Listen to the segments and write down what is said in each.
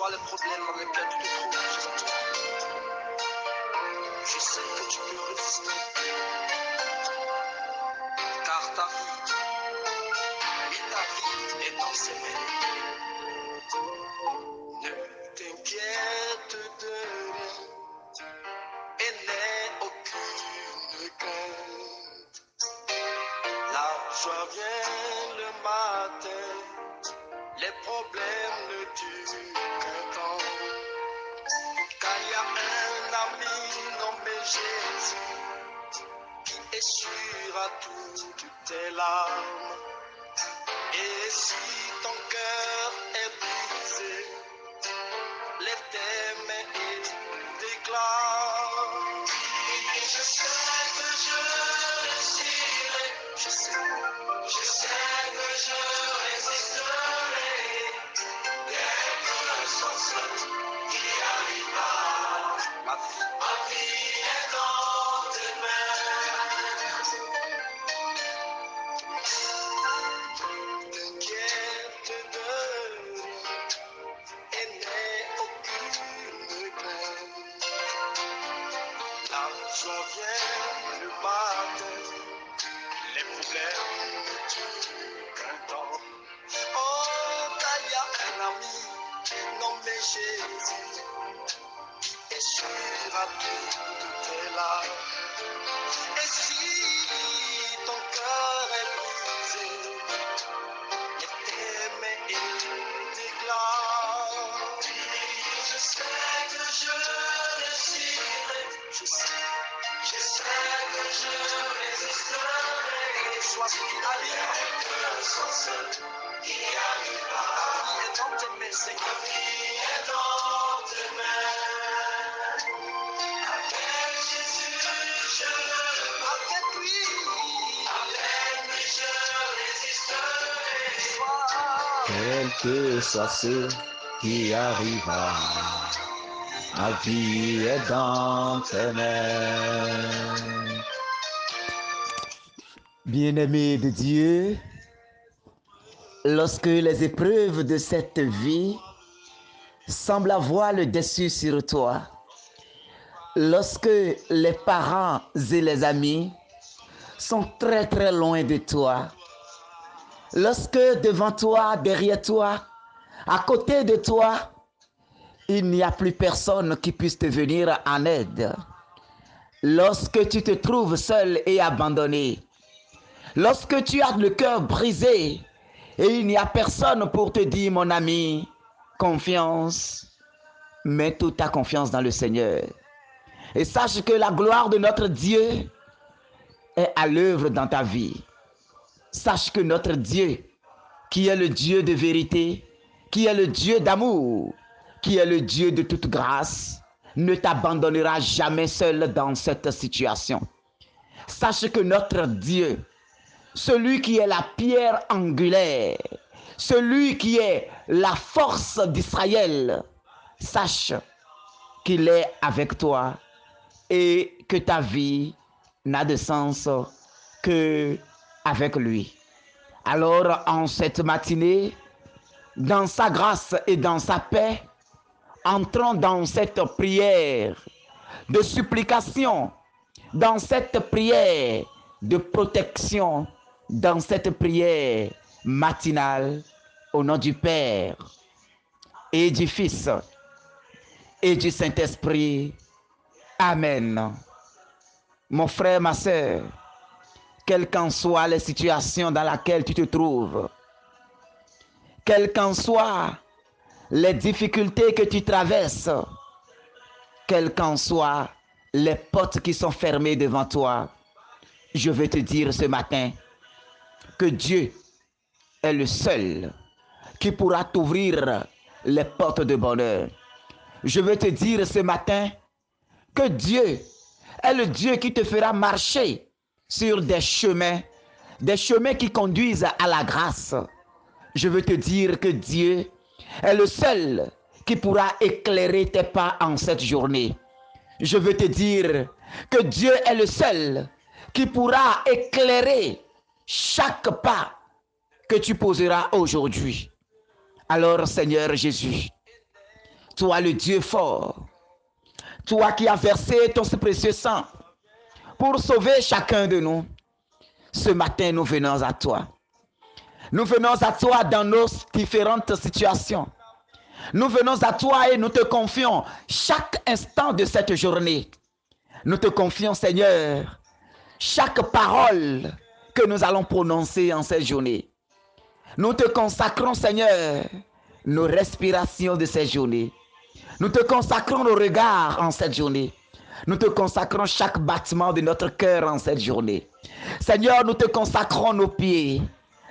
soient les problèmes dans lesquels tu te trouves, je sais que tu peux résister. Car ta vie, oui, ta vie est dans ses mains. Ne t'inquiète de rien et n'aie aucune crainte. La joie vient le matin, les problèmes ne durent qu'un temps. Car il y a un ami nommé Jésus qui essuiera toutes tes larmes. Et si ton cœur est brisé, lève tes mains et déclare. Je sais que je réussirai, je sais que je résisterai. Quelque chose qui arrivera, ma vie est dans tes mains. T'inquiète de rien et n'aie aucune crainte. La joie vient le matin, les problèmes ne durent qu'un temps. Oh, car il y a un ami nommé Jésus qui essuiera toutes tes larmes. Et si ton cœur est brisé, lève tes mains et déclare. Je sais que je réussirai, je sais que je résisterai. Soit ce qui arrive, quelque chose qui arrivera. La vie est dans tes mains, Seigneur. La vie est dans tes mains. Avec Jésus, avec lui, je résisterai. Quel que soit ce qui arrivera, ma vie est dans tes mains. Bien-aimé de Dieu, lorsque les épreuves de cette vie semblent avoir le dessus sur toi, lorsque les parents et les amis sont très très loin de toi, lorsque devant toi, derrière toi, à côté de toi, il n'y a plus personne qui puisse te venir en aide, lorsque tu te trouves seul et abandonné, lorsque tu as le cœur brisé et il n'y a personne pour te dire, mon ami, confiance, mets toute ta confiance dans le Seigneur. Et sache que la gloire de notre Dieu est à l'œuvre dans ta vie. Sache que notre Dieu, qui est le Dieu de vérité, qui est le Dieu d'amour, qui est le Dieu de toute grâce, ne t'abandonnera jamais seul dans cette situation. Sache que notre Dieu, celui qui est la pierre angulaire, celui qui est la force d'Israël, sache qu'il est avec toi et que ta vie n'a de sens que avec lui. Alors, en cette matinée, dans sa grâce et dans sa paix, entrons dans cette prière de supplication, dans cette prière de protection, dans cette prière matinale, au nom du Père et du Fils et du Saint-Esprit. Amen. Mon frère, ma soeur, quelles qu'en soient les situations dans lesquelles tu te trouves, quelles qu'en soient les difficultés que tu traverses, quelles qu'en soient les portes qui sont fermées devant toi, je veux te dire ce matin que Dieu est le seul qui pourra t'ouvrir les portes de bonheur. Je veux te dire ce matin que Dieu est le Dieu qui te fera marcher sur des chemins qui conduisent à la grâce. Je veux te dire que Dieu est le seul qui pourra éclairer tes pas en cette journée. Je veux te dire que Dieu est le seul qui pourra éclairer chaque pas que tu poseras aujourd'hui. Alors, Seigneur Jésus, Toi le Dieu fort, toi qui as versé ton précieux sang pour sauver chacun de nous. Ce matin, nous venons à toi. Nous venons à toi dans nos différentes situations. Nous venons à toi et nous te confions chaque instant de cette journée. Nous te confions, Seigneur, chaque parole que nous allons prononcer en cette journée. Nous te consacrons, Seigneur, nos respirations de cette journée. Nous te consacrons nos regards en cette journée. Nous te consacrons chaque battement de notre cœur en cette journée. Seigneur, nous te consacrons nos pieds.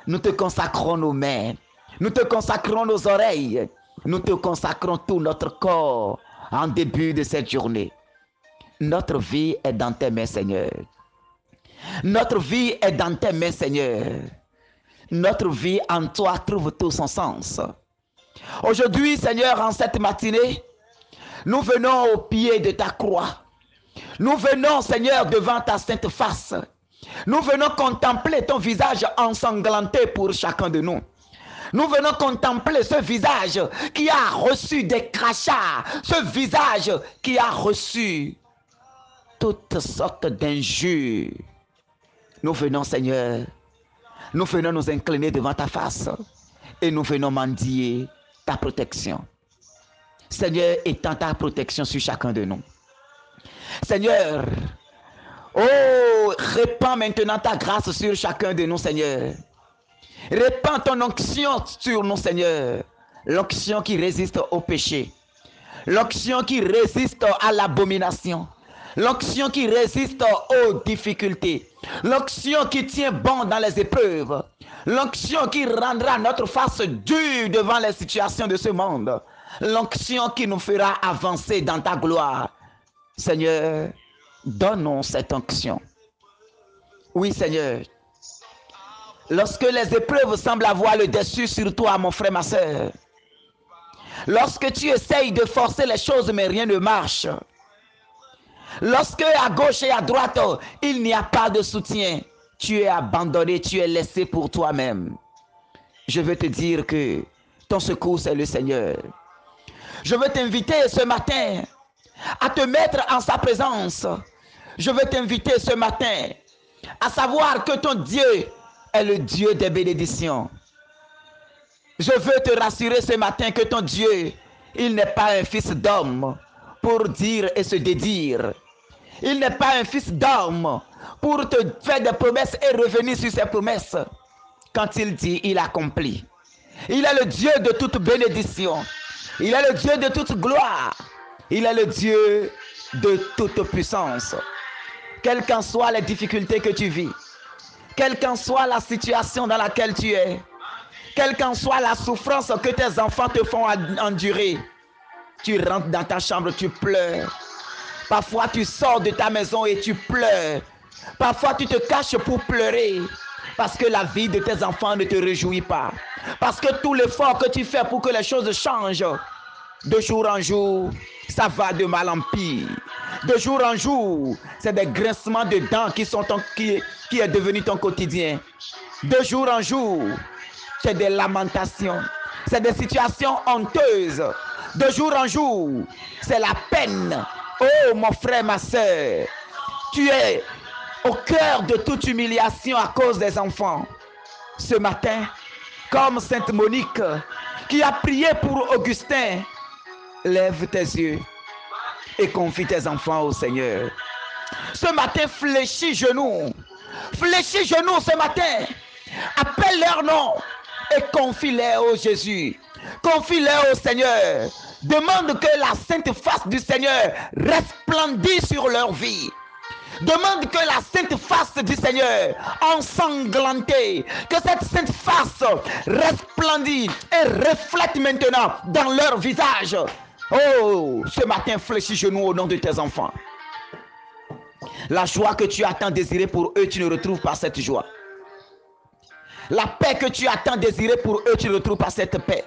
Nous te consacrons nos mains. Nous te consacrons nos oreilles. Nous te consacrons tout notre corps en début de cette journée. Notre vie est dans tes mains, Seigneur. Notre vie est dans tes mains, Seigneur. Notre vie en toi trouve tout son sens. Aujourd'hui, Seigneur, en cette matinée, nous venons au pied de ta croix. Nous venons, Seigneur, devant ta sainte face. Nous venons contempler ton visage ensanglanté pour chacun de nous. Nous venons contempler ce visage qui a reçu des crachats, ce visage qui a reçu toutes sortes d'injures. Nous venons, Seigneur, nous venons nous incliner devant ta face et nous venons mendier ta protection. Seigneur, étends ta protection sur chacun de nous. Seigneur, oh, répands maintenant ta grâce sur chacun de nous, Seigneur. Répands ton onction sur nous, Seigneur. L'onction qui résiste au péché. L'onction qui résiste à l'abomination. L'onction qui résiste aux difficultés. L'onction qui tient bon dans les épreuves. L'onction qui rendra notre face dure devant les situations de ce monde. L'onction qui nous fera avancer dans ta gloire. Seigneur, donne-nous cette onction. Oui, Seigneur. Lorsque les épreuves semblent avoir le dessus sur toi, mon frère, ma soeur. Lorsque tu essayes de forcer les choses, mais rien ne marche. Lorsque à gauche et à droite, il n'y a pas de soutien. Tu es abandonné, tu es laissé pour toi-même. Je veux te dire que ton secours, c'est le Seigneur. Je veux t'inviter ce matin à te mettre en sa présence. Je veux t'inviter ce matin à savoir que ton Dieu est le Dieu des bénédictions. Je veux te rassurer ce matin que ton Dieu, il n'est pas un fils d'homme pour dire et se dédire. Il n'est pas un fils d'homme pour te faire des promesses et revenir sur ses promesses. Quand il dit, il accomplit. Il est le Dieu de toute bénédiction. Il est le Dieu de toute gloire. Il est le Dieu de toute puissance. Quelles qu'en soient les difficultés que tu vis, quelle qu'en soit la situation dans laquelle tu es, quelle qu'en soit la souffrance que tes enfants te font endurer, tu rentres dans ta chambre, tu pleures. Parfois, tu sors de ta maison et tu pleures. Parfois, tu te caches pour pleurer parce que la vie de tes enfants ne te réjouit pas. Parce que tout l'effort que tu fais pour que les choses changent, de jour en jour, ça va de mal en pire. De jour en jour, c'est des grincements de dents qui est devenu ton quotidien. De jour en jour, c'est des lamentations. C'est des situations honteuses. De jour en jour, c'est la peine. Oh, mon frère, ma soeur, tu es au cœur de toute humiliation à cause des enfants. Ce matin, comme Sainte Monique, qui a prié pour Augustin, lève tes yeux et confie tes enfants au Seigneur. Ce matin, fléchis genoux. Fléchis genoux ce matin. Appelle leur nom et confie-les au Jésus. Confie-les au Seigneur. Demande que la sainte face du Seigneur resplendisse sur leur vie. Demande que la sainte face du Seigneur ensanglantée, que cette sainte face resplendisse et reflète maintenant dans leur visage. Oh, ce matin, fléchis genoux au nom de tes enfants. La joie que tu as tant désirée pour eux, tu ne retrouves pas cette joie. La paix que tu as tant désirée pour eux, tu ne retrouves pas cette paix.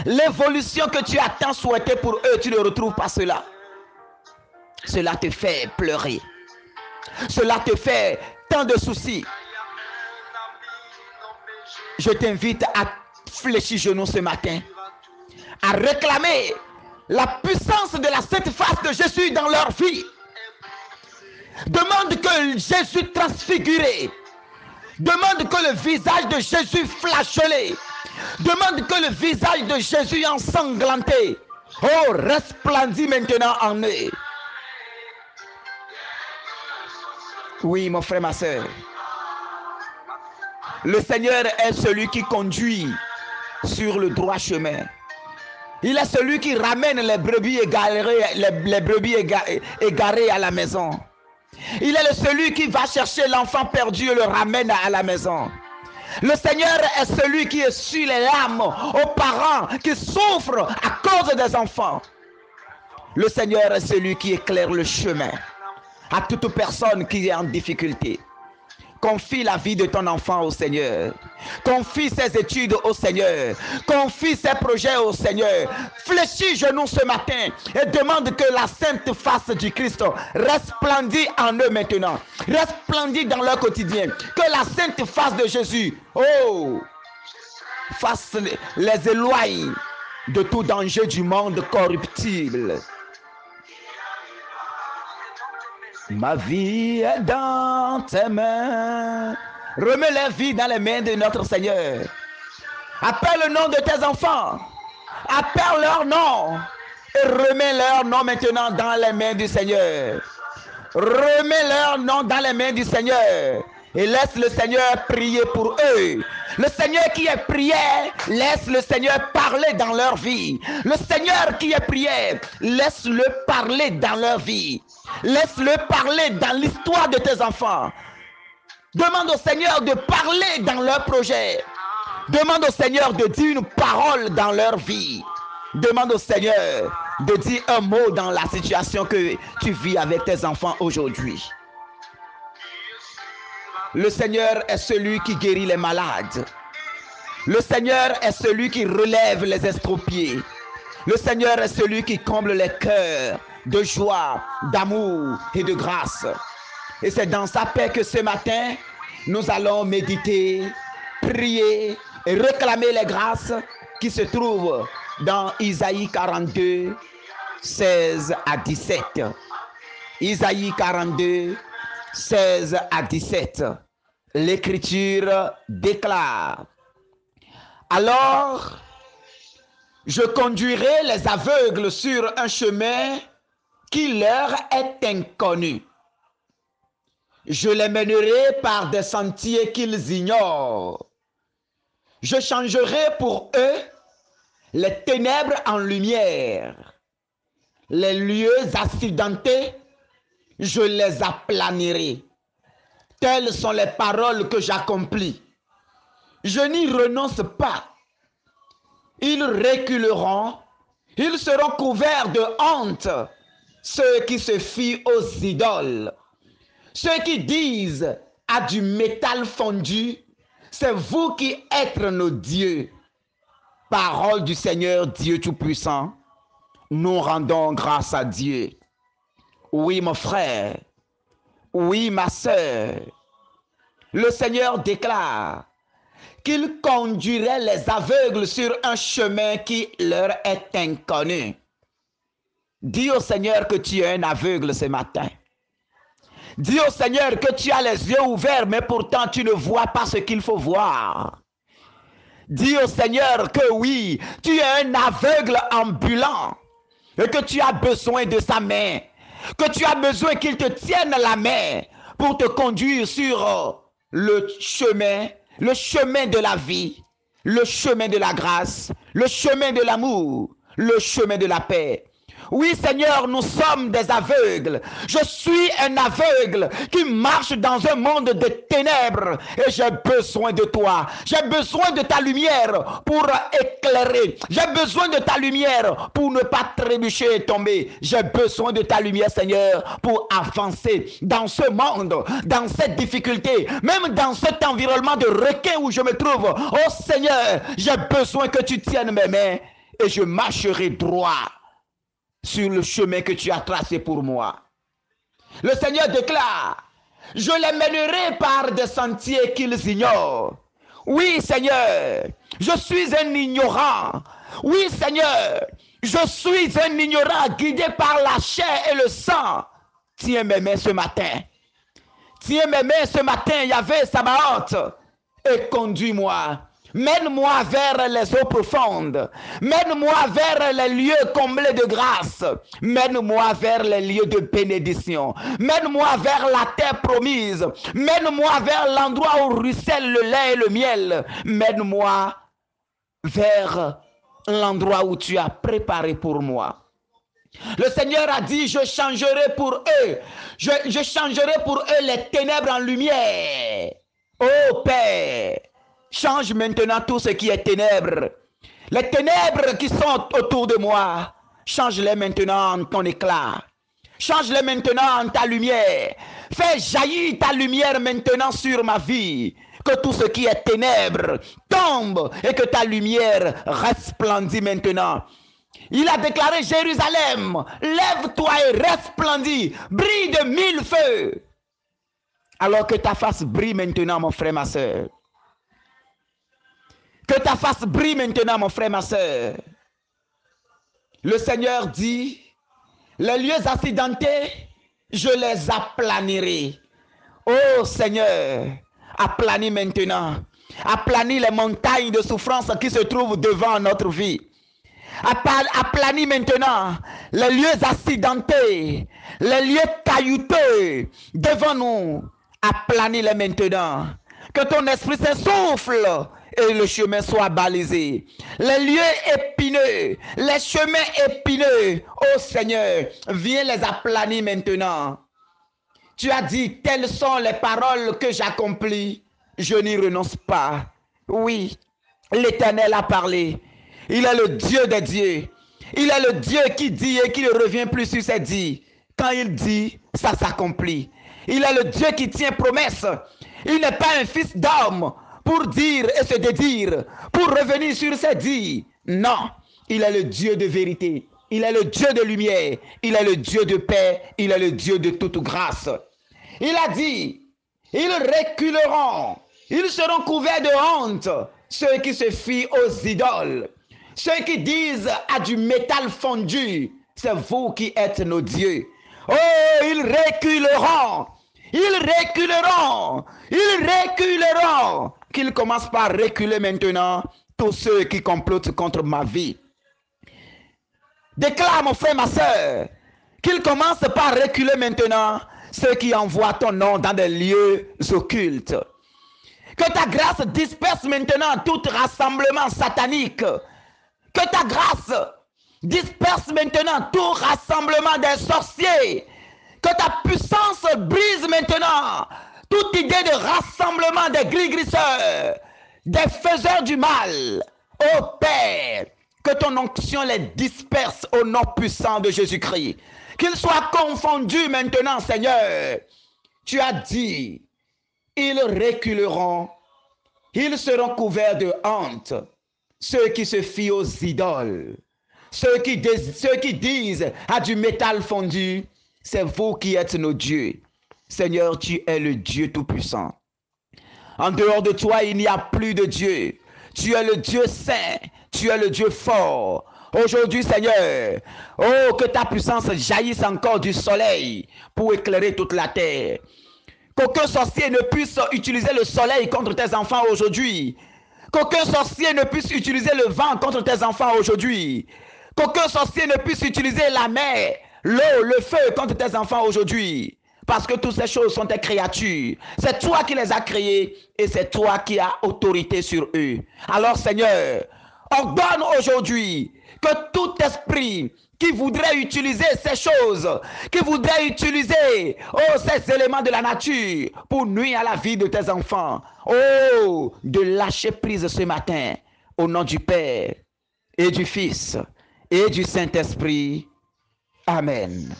L'évolution que tu as tant souhaitée pour eux, tu ne retrouves pas cela. Cela te fait pleurer. Cela te fait tant de soucis. Je t'invite à fléchir genoux ce matin, à réclamer la puissance de la sainte face de Jésus dans leur vie. Demande que Jésus transfiguré. Demande que le visage de Jésus flagellé. Demande que le visage de Jésus ensanglanté, oh, resplendit maintenant en eux. Oui, mon frère, ma soeur. Le Seigneur est celui qui conduit sur le droit chemin. Il est celui qui ramène les brebis égarées à la maison. Il est celui qui va chercher l'enfant perdu et le ramène à la maison. Le Seigneur est celui qui essuie les larmes aux parents qui souffrent à cause des enfants. Le Seigneur est celui qui éclaire le chemin à toute personne qui est en difficulté. Confie la vie de ton enfant au Seigneur. Confie ses études au Seigneur. Confie ses projets au Seigneur. Fléchis genoux ce matin et demande que la sainte face du Christ resplendisse en eux maintenant. Resplendisse dans leur quotidien. Que la sainte face de Jésus, oh, fasse les éloigne de tout danger du monde corruptible. Ma vie est dans tes mains. Remets la vie dans les mains de notre Seigneur. Appelle le nom de tes enfants. Appelle leur nom. Et remets leur nom maintenant dans les mains du Seigneur. Remets leur nom dans les mains du Seigneur. Et laisse le Seigneur prier pour eux. Le Seigneur qui est prière, laisse le Seigneur parler dans leur vie. Le Seigneur qui est prière, laisse-le parler dans leur vie. Laisse-le parler dans l'histoire de tes enfants. Demande au Seigneur de parler dans leur projet. Demande au Seigneur de dire une parole dans leur vie. Demande au Seigneur de dire un mot dans la situation que tu vis avec tes enfants aujourd'hui. Le Seigneur est celui qui guérit les malades. Le Seigneur est celui qui relève les estropiés. Le Seigneur est celui qui comble les cœurs de joie, d'amour et de grâce. Et c'est dans sa paix que ce matin, nous allons méditer, prier et réclamer les grâces qui se trouvent dans Isaïe 42, 16 à 17. Isaïe 42, 16 à 17. L'Écriture déclare: alors, je conduirai les aveugles sur un chemin qui leur est inconnu. Je les mènerai par des sentiers qu'ils ignorent. Je changerai pour eux les ténèbres en lumière. Les lieux accidentés, je les aplanirai. Telles sont les paroles que j'accomplis. Je n'y renonce pas. Ils reculeront, ils seront couverts de honte, ceux qui se fient aux idoles. Ceux qui disent à du métal fondu, c'est vous qui êtes nos dieux. Parole du Seigneur Dieu Tout-Puissant, nous rendons grâce à Dieu. Oui, mon frère, oui, ma sœur, le Seigneur déclare qu'il conduirait les aveugles sur un chemin qui leur est inconnu. Dis au Seigneur que tu es un aveugle ce matin. Dis au Seigneur que tu as les yeux ouverts, mais pourtant tu ne vois pas ce qu'il faut voir. Dis au Seigneur que oui, tu es un aveugle ambulant et que tu as besoin de sa main, que tu as besoin qu'il te tienne la main pour te conduire sur le chemin de la vie, le chemin de la grâce, le chemin de l'amour, le chemin de la paix. Oui, Seigneur, nous sommes des aveugles. Je suis un aveugle qui marche dans un monde de ténèbres et j'ai besoin de toi. J'ai besoin de ta lumière pour éclairer. J'ai besoin de ta lumière pour ne pas trébucher et tomber. J'ai besoin de ta lumière, Seigneur, pour avancer dans ce monde, dans cette difficulté, même dans cet environnement de requin où je me trouve. Oh Seigneur, j'ai besoin que tu tiennes mes mains et je marcherai droit sur le chemin que tu as tracé pour moi. Le Seigneur déclare: je les mènerai par des sentiers qu'ils ignorent. Oui, Seigneur, je suis un ignorant. Oui, Seigneur, je suis un ignorant guidé par la chair et le sang. Tiens mes mains ce matin. Tiens mes mains ce matin, Yahvé Sabaoth, et conduis-moi. Mène-moi vers les eaux profondes. Mène-moi vers les lieux comblés de grâce. Mène-moi vers les lieux de bénédiction. Mène-moi vers la terre promise. Mène-moi vers l'endroit où ruisselle le lait et le miel. Mène-moi vers l'endroit où tu as préparé pour moi. Le Seigneur a dit, je changerai pour eux. Je changerai pour eux les ténèbres en lumière. Oh Père, change maintenant tout ce qui est ténèbres. Les ténèbres qui sont autour de moi, change-les maintenant en ton éclat. Change-les maintenant en ta lumière. Fais jaillir ta lumière maintenant sur ma vie. Que tout ce qui est ténèbres tombe et que ta lumière resplendit maintenant. Il a déclaré, Jérusalem, lève-toi et resplendis, brille de 1000 feux. Alors que ta face brille maintenant, mon frère, ma soeur. Que ta face brille maintenant, mon frère, ma soeur. Le Seigneur dit, les lieux accidentés, je les aplanirai. Oh Seigneur, aplanis maintenant. Aplanis les montagnes de souffrance qui se trouvent devant notre vie. Aplanis maintenant les lieux accidentés, les lieux caillouteux devant nous. Aplanis-les maintenant. Que ton esprit s'essouffle et le chemin soit balisé. Les lieux épineux, les chemins épineux, oh Seigneur, viens les aplanir maintenant. Tu as dit, telles sont les paroles que j'accomplis. Je n'y renonce pas. Oui, l'Éternel a parlé. Il est le Dieu des dieux. Il est le Dieu qui dit et qui ne revient plus sur ses dits. Quand il dit, ça s'accomplit. Il est le Dieu qui tient promesse. Il n'est pas un fils d'homme pour dire et se dédire, pour revenir sur ses dits. Non, il est le Dieu de vérité. Il est le Dieu de lumière. Il est le Dieu de paix. Il est le Dieu de toute grâce. Il a dit, ils reculeront. Ils seront couverts de honte, ceux qui se fient aux idoles. Ceux qui disent à du métal fondu, c'est vous qui êtes nos dieux. Oh, ils reculeront. Ils reculeront. Ils reculeront. Qu'ils commencent par reculer maintenant, tous ceux qui complotent contre ma vie. Déclare, mon frère, ma soeur, qu'ils commencent par reculer maintenant, ceux qui envoient ton nom dans des lieux occultes. Que ta grâce disperse maintenant tout rassemblement satanique. Que ta grâce disperse maintenant tout rassemblement des sorciers. Que ta puissance brise maintenant toute idée de rassemblement des gris-grisseurs, des faiseurs du mal. Ô Père, que ton onction les disperse au nom puissant de Jésus-Christ. Qu'ils soient confondus maintenant, Seigneur. Tu as dit, ils reculeront, ils seront couverts de honte, ceux qui se fient aux idoles, ceux qui disent à du métal fondu, c'est vous qui êtes nos dieux. Seigneur, tu es le Dieu tout-puissant. En dehors de toi, il n'y a plus de Dieu. Tu es le Dieu saint, tu es le Dieu fort. Aujourd'hui, Seigneur, oh, que ta puissance jaillisse encore du soleil pour éclairer toute la terre. Qu'aucun sorcier ne puisse utiliser le soleil contre tes enfants aujourd'hui. Qu'aucun sorcier ne puisse utiliser le vent contre tes enfants aujourd'hui. Qu'aucun sorcier ne puisse utiliser la mer, l'eau, le feu contre tes enfants aujourd'hui. Parce que toutes ces choses sont tes créatures. C'est toi qui les as créées et c'est toi qui as autorité sur eux. Alors Seigneur, ordonne aujourd'hui que tout esprit qui voudrait utiliser ces choses, qui voudrait utiliser ces éléments de la nature pour nuire à la vie de tes enfants, de lâcher prise ce matin au nom du Père et du Fils et du Saint-Esprit. Amen.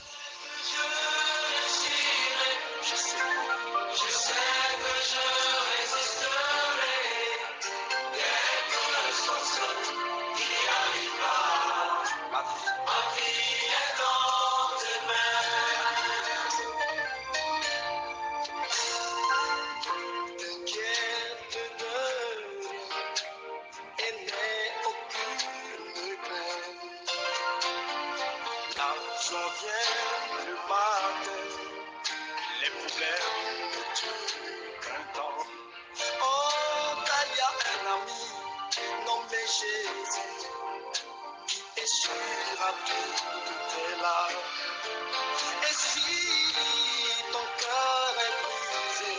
s'en viennent le matin, les problèmes de tout un temps. Oh, il y a un ami nommé Jésus qui essuiera toutes tes larmes. Et si ton cœur est brisé,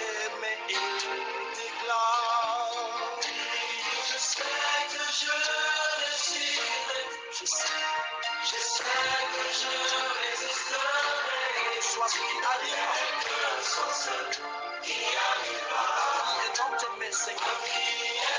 aimé et déclare. Je sais que je réussirai, je sais que je résisterai. Soit ce qui arrive, que sans ce qui arrivera. La vie est entre mes Seigneur.